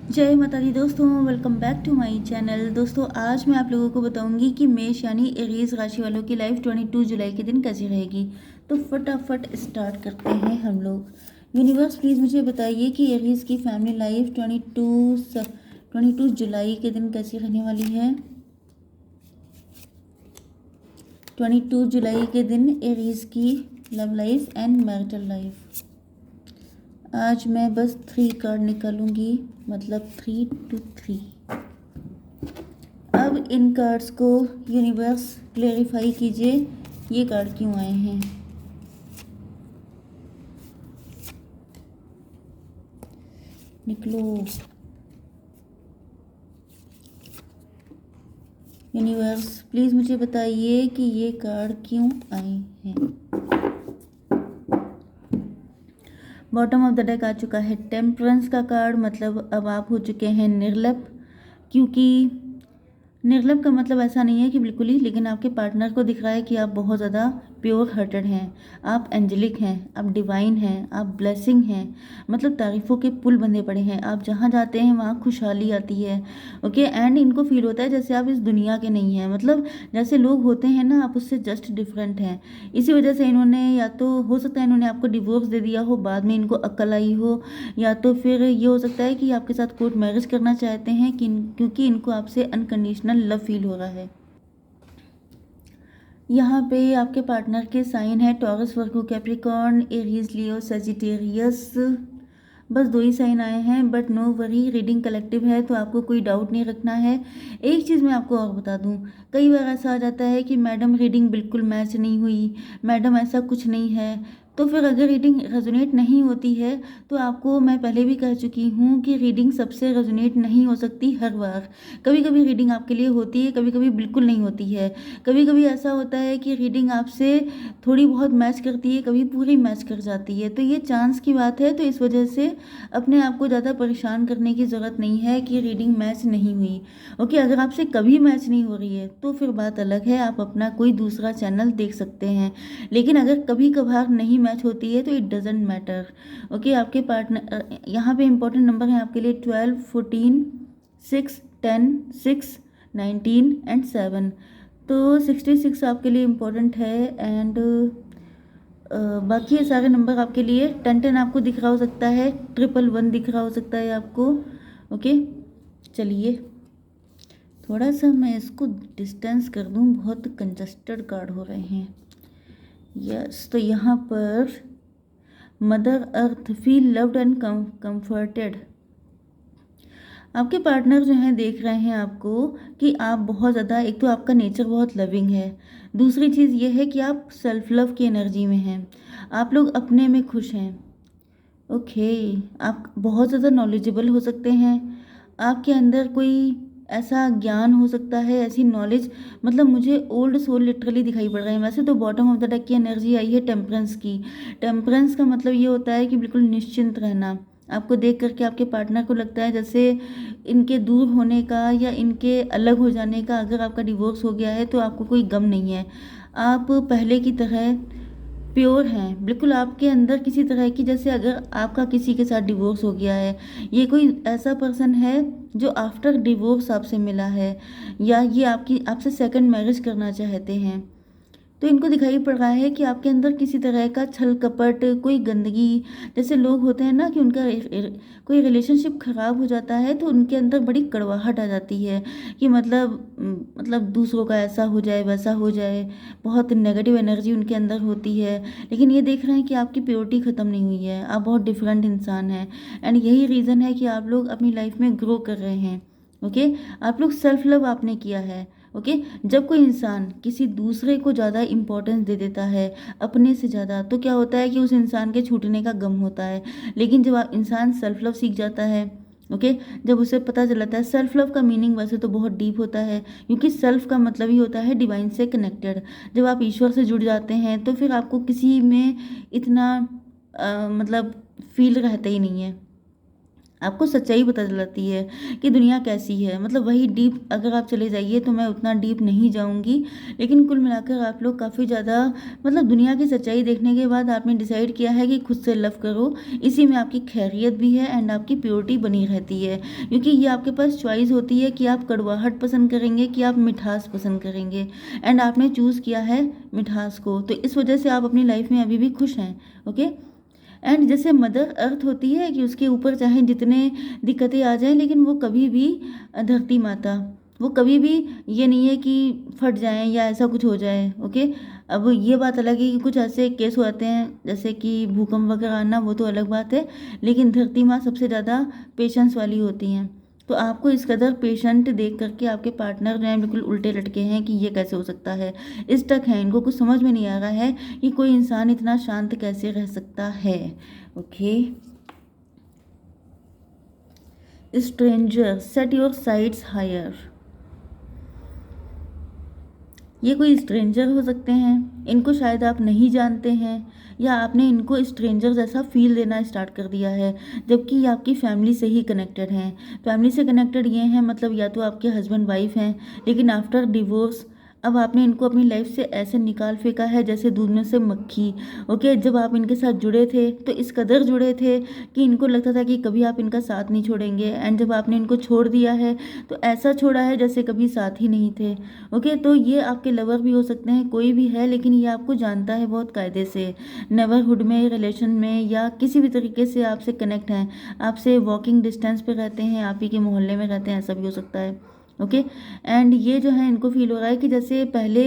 जय माता दी दोस्तों, welcome back to my channel. दोस्तों आज मैं आप लोगों को बताऊंगी कि मेष यानी एरीज राशि वालों की लाइफ 22 जुलाई के दिन कैसी रहेगी। तो फटाफट स्टार्ट करते हैं हम लोग। यूनिवर्स प्लीज़ मुझे बताइए कि एरीज की फैमिली लाइफ 22 जुलाई के दिन कैसी रहने वाली है। 22 जुलाई के दिन एरीज की love life and marital life. आज मैं बस 3 कार्ड निकालूंगी, मतलब 3 to 3। अब इन कार्ड्स को यूनिवर्स क्लेरिफाई कीजिए, ये कार्ड क्यों आए हैं। निकलो यूनिवर्स, प्लीज़ मुझे बताइए कि ये कार्ड क्यों आए हैं। बॉटम ऑफ द डेक आ चुका है टेम्परेंस का कार्ड, मतलब अब आप हो चुके हैं निर्लिप्त। क्योंकि निर्लिप्त का मतलब ऐसा नहीं है कि बिल्कुल ही, लेकिन आपके पार्टनर को दिख रहा है कि आप बहुत ज़्यादा प्योर हार्टेड हैं, आप एंजेलिक हैं, आप डिवाइन हैं, आप ब्लेसिंग हैं, मतलब तारीफ़ों के पुल बंधे पड़े हैं। आप जहाँ जाते हैं वहाँ खुशहाली आती है। ओके, एंड इनको फील होता है जैसे आप इस दुनिया के नहीं हैं, मतलब जैसे लोग होते हैं ना, आप उससे जस्ट डिफरेंट हैं। इसी वजह से इन्होंने, या तो हो सकता है इन्होंने आपको डिवोर्स दे दिया हो, बाद में इनको अक्ल आई हो, या तो फिर ये हो सकता है कि आपके साथ कोर्ट मैरिज करना चाहते हैं क्योंकि इनको आपसे अनकंडीशनल लव फील हो रहा है। यहाँ पे आपके पार्टनर के साइन है Taurus, Virgo, Capricorn, Aries, Leo, Sagittarius. बस 2 ही साइन आए हैं, but no worry, reading collective है तो आपको कोई डाउट नहीं रखना है। एक चीज़ मैं आपको और बता दूं, कई बार ऐसा आ जाता है कि मैडम रीडिंग बिल्कुल मैच नहीं हुई, मैडम ऐसा कुछ नहीं है। तो फिर अगर रीडिंग रेजोनेट नहीं होती है तो आपको मैं पहले भी कह चुकी हूँ कि रीडिंग सबसे रेजोनेट नहीं हो सकती हर बार। कभी कभी रीडिंग आपके लिए होती है, कभी कभी बिल्कुल नहीं होती है। कभी कभी ऐसा होता है कि रीडिंग आपसे थोड़ी बहुत मैच करती है, कभी पूरी मैच कर जाती है। तो ये चांस की बात है, तो इस वजह से अपने आप को ज़्यादा परेशान करने की ज़रूरत नहीं है कि रीडिंग मैच नहीं हुई। ओके, अगर आपसे कभी मैच नहीं हो रही है तो फिर बात अलग है, आप अपना कोई दूसरा चैनल देख सकते हैं। लेकिन अगर कभी कभार नहीं मैच होती है तो इट डजेंट मैटर। ओके, आपके पार्टनर, यहाँ पे इंपॉर्टेंट नंबर है आपके लिए 12, 14, 6, 10, 6, 19 एंड 7। तो 66 आपके लिए इम्पोर्टेंट है। एंड बाकी ये सारे नंबर आपके लिए 10 आपको दिख रहा हो सकता है, 111 दिख रहा हो सकता है आपको। ओके, चलिए थोड़ा सा मैं इसको डिस्टेंस कर दूं, बहुत कंजस्टेड कार्ड हो रहे हैं। यस, तो यहाँ पर mother earth feel loved and comforted. आपके पार्टनर जो हैं देख रहे हैं आपको कि आप बहुत ज़्यादा, एक तो आपका नेचर बहुत लविंग है, दूसरी चीज़ ये है कि आप सेल्फ लव की एनर्जी में हैं, आप लोग अपने में खुश हैं। ओके, आप बहुत ज़्यादा नॉलेजेबल हो सकते हैं, आपके अंदर कोई ऐसा ज्ञान हो सकता है, ऐसी नॉलेज, मतलब मुझे ओल्ड सोल लिटरली दिखाई पड़ रहा है। वैसे तो बॉटम ऑफ द डेक की एनर्जी आई है टेम्परेंस की। टेम्परेंस का मतलब ये होता है कि बिल्कुल निश्चिंत रहना। आपको देख करके आपके पार्टनर को लगता है जैसे इनके दूर होने का या इनके अलग हो जाने का, अगर आपका डिवोर्स हो गया है तो आपको कोई गम नहीं है। आप पहले की तरह प्योर हैं, बिल्कुल आपके अंदर किसी तरह की, जैसे अगर आपका किसी के साथ डिवोर्स हो गया है, ये कोई ऐसा पर्सन है जो आफ्टर डिवोर्स आपसे मिला है, या ये आपसे सेकंड मैरिज करना चाहते हैं, तो इनको दिखाई पड़ रहा है कि आपके अंदर किसी तरह का छल कपट, कोई गंदगी, जैसे लोग होते हैं ना कि उनका कोई रिलेशनशिप खराब हो जाता है तो उनके अंदर बड़ी कड़वाहट आ जाती है कि मतलब दूसरों का ऐसा हो जाए वैसा हो जाए, बहुत नेगेटिव एनर्जी उनके अंदर होती है। लेकिन ये देख रहे हैं कि आपकी प्योरिटी ख़त्म नहीं हुई है, आप बहुत डिफरेंट इंसान हैं, एंड यही रीज़न है कि आप लोग अपनी लाइफ में ग्रो कर रहे हैं। ओके, आप लोग सेल्फ लव आपने किया है। ओके, जब कोई इंसान किसी दूसरे को ज़्यादा इम्पोर्टेंस दे देता है अपने से ज़्यादा, तो क्या होता है कि उस इंसान के छूटने का गम होता है। लेकिन जब इंसान सेल्फ लव सीख जाता है, ओके, जब उसे पता चलता है, सेल्फ लव का मीनिंग वैसे तो बहुत डीप होता है, क्योंकि सेल्फ का मतलब ही होता है डिवाइन से कनेक्टेड। जब आप ईश्वर से जुड़ जाते हैं तो फिर आपको किसी में इतना मतलब फील रहता ही नहीं है। आपको सच्चाई पता चलती है कि दुनिया कैसी है। मतलब वही डीप अगर आप चले जाइए तो मैं उतना डीप नहीं जाऊंगी, लेकिन कुल मिलाकर आप लोग काफ़ी ज़्यादा मतलब दुनिया की सच्चाई देखने के बाद आपने डिसाइड किया है कि खुद से लव करो। इसी में आपकी खैरियत भी है एंड आपकी प्योरिटी बनी रहती है, क्योंकि ये आपके पास चॉइस होती है कि आप कड़वाहट पसंद करेंगे कि आप मिठास पसंद करेंगे, एंड आपने चूज़ किया है मिठास को, तो इस वजह से आप अपनी लाइफ में अभी भी खुश हैं। ओके। एंड जैसे मदर अर्थ होती है कि उसके ऊपर चाहे जितने दिक्कतें आ जाएं, लेकिन वो कभी भी धरती माता, वो कभी भी ये नहीं है कि फट जाएं या ऐसा कुछ हो जाए। ओके। अब ये बात अलग है कि कुछ ऐसे केस हो आते हैं जैसे कि भूकंप वगैरह आना, वो तो अलग बात है, लेकिन धरती माँ सबसे ज़्यादा पेशेंस वाली होती हैं। तो आपको इस कदर पेशेंट देख करके आपके पार्टनर जो हैं बिल्कुल उल्टे लटके हैं कि ये कैसे हो सकता है, स्टक है, इनको कुछ समझ में नहीं आ रहा है कि कोई इंसान इतना शांत कैसे रह सकता है। Okay. Stranger set your sights higher. ये कोई स्ट्रेंजर हो सकते हैं, इनको शायद आप नहीं जानते हैं या आपने इनको स्ट्रेंजर जैसा फील देना स्टार्ट कर दिया है, जबकि ये आपकी फैमिली से ही कनेक्टेड हैं। फैमिली से कनेक्टेड ये हैं मतलब या तो आपके हस्बैंड वाइफ हैं, लेकिन आफ्टर डिवोर्स अब आपने इनको अपनी लाइफ से ऐसे निकाल फेंका है जैसे दूध में से मक्खी। ओके। जब आप इनके साथ जुड़े थे तो इस कदर जुड़े थे कि इनको लगता था कि कभी आप इनका साथ नहीं छोड़ेंगे, एंड जब आपने इनको छोड़ दिया है तो ऐसा छोड़ा है जैसे कभी साथ ही नहीं थे। ओके। तो ये आपके लवर भी हो सकते हैं, कोई भी है, लेकिन ये आपको जानता है बहुत कायदे से, नेबरहुड में, रिलेशन में या किसी भी तरीके से आपसे कनेक्ट हैं, आपसे वॉकिंग डिस्टेंस पे रहते हैं, आप ही के मोहल्ले में रहते हैं, ऐसा भी हो सकता है। ओके। एंड ये जो है इनको फील हो रहा है कि जैसे पहले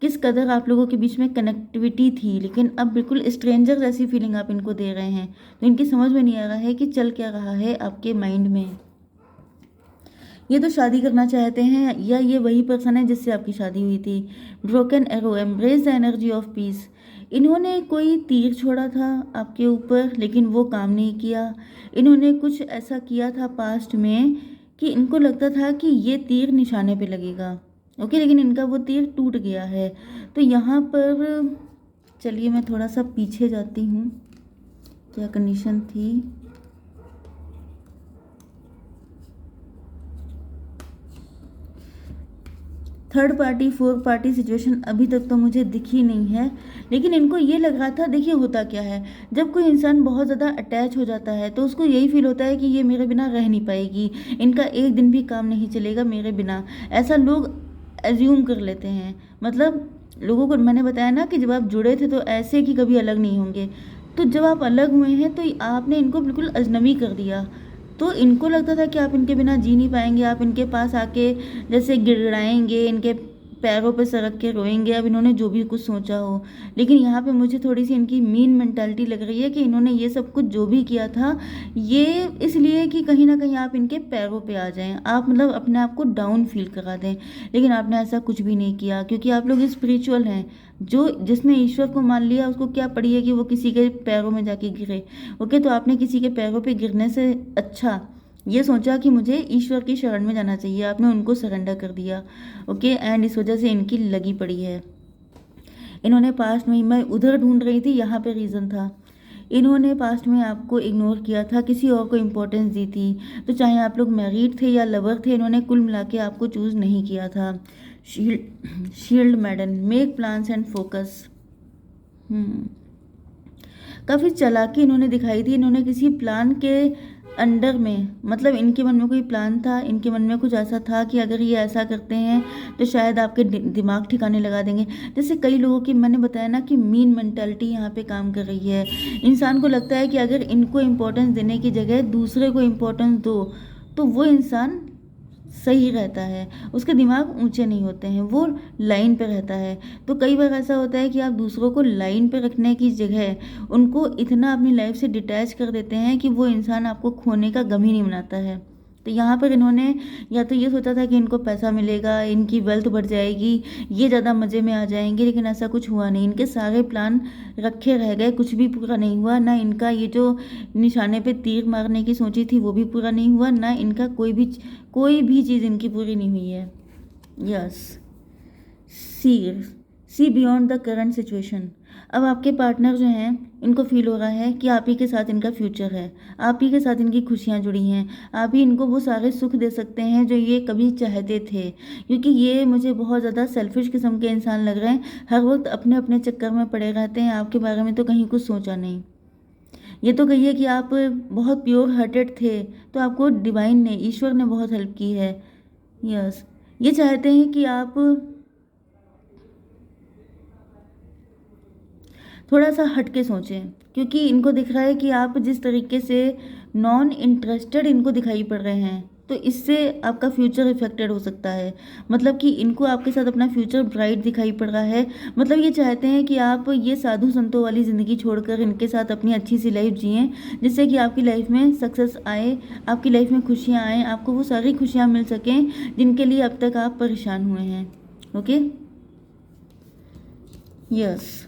किस कदर आप लोगों के बीच में कनेक्टिविटी थी, लेकिन अब बिल्कुल स्ट्रेंजर जैसी फीलिंग आप इनको दे रहे हैं। तो इनकी समझ में नहीं आ रहा है कि चल क्या रहा है आपके माइंड में। ये तो शादी करना चाहते हैं या ये वही पर्सन है जिससे आपकी शादी हुई थी। Broken arrow embrace the energy of peace. इन्होंने कोई तीर छोड़ा था आपके ऊपर, लेकिन वो काम नहीं किया। इन्होंने कुछ ऐसा किया था पास्ट में कि इनको लगता था कि ये तीर निशाने पे लगेगा। ओके। लेकिन इनका वो तीर टूट गया है। तो यहाँ पर चलिए मैं थोड़ा सा पीछे जाती हूँ, क्या कंडीशन थी। Third party, fourth party situation अभी तक तो मुझे दिखी नहीं है, लेकिन इनको ये लग रहा था, देखिए होता क्या है, जब कोई इंसान बहुत ज़्यादा अटैच हो जाता है तो उसको यही फील होता है कि ये मेरे बिना रह नहीं पाएगी, इनका एक दिन भी काम नहीं चलेगा मेरे बिना, ऐसा लोग एज्यूम कर लेते हैं। मतलब लोगों को मैंने बताया ना कि जब आप जुड़े थे तो ऐसे कि कभी अलग नहीं होंगे, तो जब आप अलग हुए हैं तो आपने इनको बिल्कुल अजनबी कर दिया। तो इनको लगता था कि आप इनके बिना जी नहीं पाएंगे, आप इनके पास आके जैसे गिड़गिड़ाएंगे, इनके पैरों पे सरक के रोएंगे, अब इन्होंने जो भी कुछ सोचा हो। लेकिन यहाँ पे मुझे थोड़ी सी इनकी मीन मेंटालिटी लग रही है कि इन्होंने ये सब कुछ जो भी किया था ये इसलिए कि कहीं ना कहीं आप इनके पैरों पे आ जाएं, आप मतलब अपने आप को डाउन फील करा दें। लेकिन आपने ऐसा कुछ भी नहीं किया, क्योंकि आप लोग स्पिरिचुअल हैं। जो जिसने ईश्वर को मान लिया उसको क्या पड़ी है कि वो किसी के पैरों में जाके गिरे। ओके। तो आपने किसी के पैरों पे गिरने से अच्छा ये सोचा कि मुझे ईश्वर की शरण में जाना चाहिए, आपने उनको सरेंडर कर दिया। ओके। एंड इस वजह से इनकी लगी पड़ी है। इन्होंने पास्ट में, मैं उधर ढूंढ रही थी, यहाँ पे रीज़न था, इन्होंने पास्ट में आपको इग्नोर किया था, किसी और को इम्पोर्टेंस दी थी। तो चाहे आप लोग मैरिड थे या लवर थे, इन्होंने कुल मिला के आपको चूज़ नहीं किया था। Shield मैडन, make plans and focus. काफ़ी चालाकी इन्होंने दिखाई थी, इन्होंने किसी प्लान के अंडर में, मतलब इनके मन में कोई प्लान था, इनके मन में कुछ ऐसा था कि अगर ये ऐसा करते हैं तो शायद आपके दिमाग ठिकाने लगा देंगे। जैसे कई लोगों की मैंने बताया ना कि मीन मेंटालिटी यहाँ पे काम कर रही है। इंसान को लगता है कि अगर इनको इम्पोर्टेंस देने की जगह दूसरे को इम्पोर्टेंस दो तो वो इंसान सही रहता है, उसके दिमाग ऊंचे नहीं होते हैं, वो लाइन पे रहता है। तो कई बार ऐसा होता है कि आप दूसरों को लाइन पे रखने की जगह उनको इतना अपनी लाइफ से डिटैच कर देते हैं कि वो इंसान आपको खोने का गम ही नहीं मनाता है। तो यहाँ पर इन्होंने या तो ये सोचा था कि इनको पैसा मिलेगा, इनकी वेल्थ बढ़ जाएगी, ये ज़्यादा मज़े में आ जाएंगे, लेकिन ऐसा कुछ हुआ नहीं। इनके सारे प्लान रखे रह गए, कुछ भी पूरा नहीं हुआ। ना इनका ये जो निशाने पे तीर मारने की सोची थी वो भी पूरा नहीं हुआ, ना इनका कोई भी चीज़ इनकी पूरी नहीं हुई है। Yes. See see beyond the current situation. अब आपके पार्टनर जो हैं इनको फील हो रहा है कि आप ही के साथ इनका फ्यूचर है, आप ही के साथ इनकी खुशियाँ जुड़ी हैं, आप ही इनको वो सारे सुख दे सकते हैं जो ये कभी चाहते थे। क्योंकि ये मुझे बहुत ज़्यादा सेल्फिश किस्म के इंसान लग रहे हैं, हर वक्त अपने अपने चक्कर में पड़े रहते हैं, आपके बारे में तो कहीं कुछ सोचा नहीं। ये तो कहिए कि आप बहुत प्योर हार्टेड थे, तो आपको डिवाइन ने, ईश्वर ने बहुत हेल्प की है। यस, ये चाहते हैं कि आप थोड़ा सा हट के सोचें, क्योंकि इनको दिख रहा है कि आप जिस तरीके से नॉन इंटरेस्टेड इनको दिखाई पड़ रहे हैं, तो इससे आपका फ्यूचर इफेक्टेड हो सकता है। मतलब कि इनको आपके साथ अपना फ्यूचर ब्राइट दिखाई पड़ रहा है। मतलब ये चाहते हैं कि आप ये साधु संतों वाली ज़िंदगी छोड़कर इनके साथ अपनी अच्छी सी लाइफ जिएं, जिससे कि आपकी लाइफ में सक्सेस आए, आपकी लाइफ में खुशियाँ आएँ, आपको वो सारी खुशियाँ मिल सकें जिनके लिए अब तक आप परेशान हुए हैं। Okay, yes.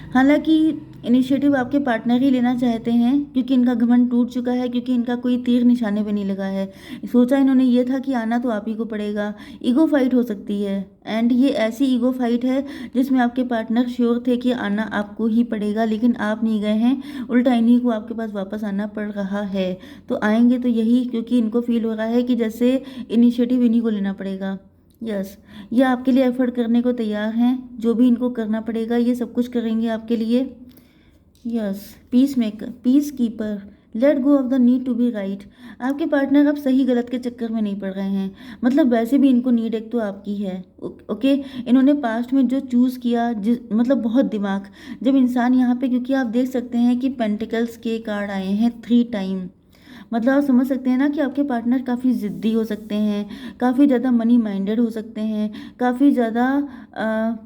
हालांकि इनिशिएटिव आपके पार्टनर ही लेना चाहते हैं, क्योंकि इनका घमंड टूट चुका है, क्योंकि इनका कोई तीर निशाने पे नहीं लगा है। सोचा इन्होंने ये था कि आना तो आप ही को पड़ेगा। ईगो फाइट हो सकती है, एंड ये ऐसी ईगो फाइट है जिसमें आपके पार्टनर श्योर थे कि आना आपको ही पड़ेगा, लेकिन आप नहीं गए हैं, उल्टा इन्हीं को आपके पास वापस आना पड़ रहा है। तो आएंगे तो यही, क्योंकि इनको फील हो रहा है कि जैसे इनिशिएटिव इन्हीं को लेना पड़ेगा। यस, ये आपके लिए एफर्ट करने को तैयार हैं, जो भी इनको करना पड़ेगा ये सब कुछ करेंगे आपके लिए। Yes, peace maker, peace keeper, let go of the need to be right. आपके पार्टनर अब सही गलत के चक्कर में नहीं पड़ रहे हैं। मतलब वैसे भी इनको नीड एक तो आपकी है। ओके, इन्होंने पास्ट में जो चूज़ किया, मतलब बहुत दिमाग, जब इंसान यहाँ पे, क्योंकि आप देख सकते हैं कि पेंटिकल्स के कार्ड आए हैं 3 टाइम। मतलब आप समझ सकते हैं ना कि आपके पार्टनर काफ़ी ज़िद्दी हो सकते हैं, काफ़ी ज़्यादा मनी माइंडेड हो सकते हैं, काफ़ी ज़्यादा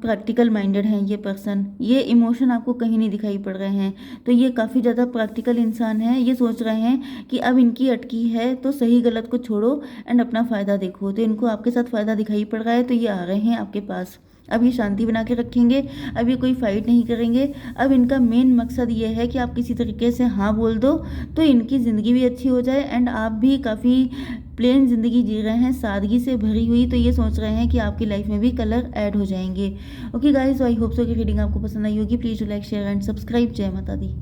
प्रैक्टिकल माइंडेड हैं ये पर्सन। ये इमोशन आपको कहीं नहीं दिखाई पड़ रहे हैं, तो ये काफ़ी ज़्यादा प्रैक्टिकल इंसान है। ये सोच रहे हैं कि अब इनकी अटकी है तो सही गलत को छोड़ो एंड अपना फ़ायदा देखो। तो इनको आपके साथ फ़ायदा दिखाई पड़ रहा है, तो ये आ रहे हैं आपके पास। अब ये शांति बना के रखेंगे, अब ये कोई फाइट नहीं करेंगे। अब इनका मेन मकसद ये है कि आप किसी तरीके से हाँ बोल दो, तो इनकी ज़िंदगी भी अच्छी हो जाए एंड आप भी काफ़ी प्लेन ज़िंदगी जी रहे हैं, सादगी से भरी हुई। तो ये सोच रहे हैं कि आपकी लाइफ में भी कलर ऐड हो जाएंगे। Okay guys, I hope so कि रीडिंग आपको पसंद आई होगी। Please do like, share and subscribe. जय माता दी।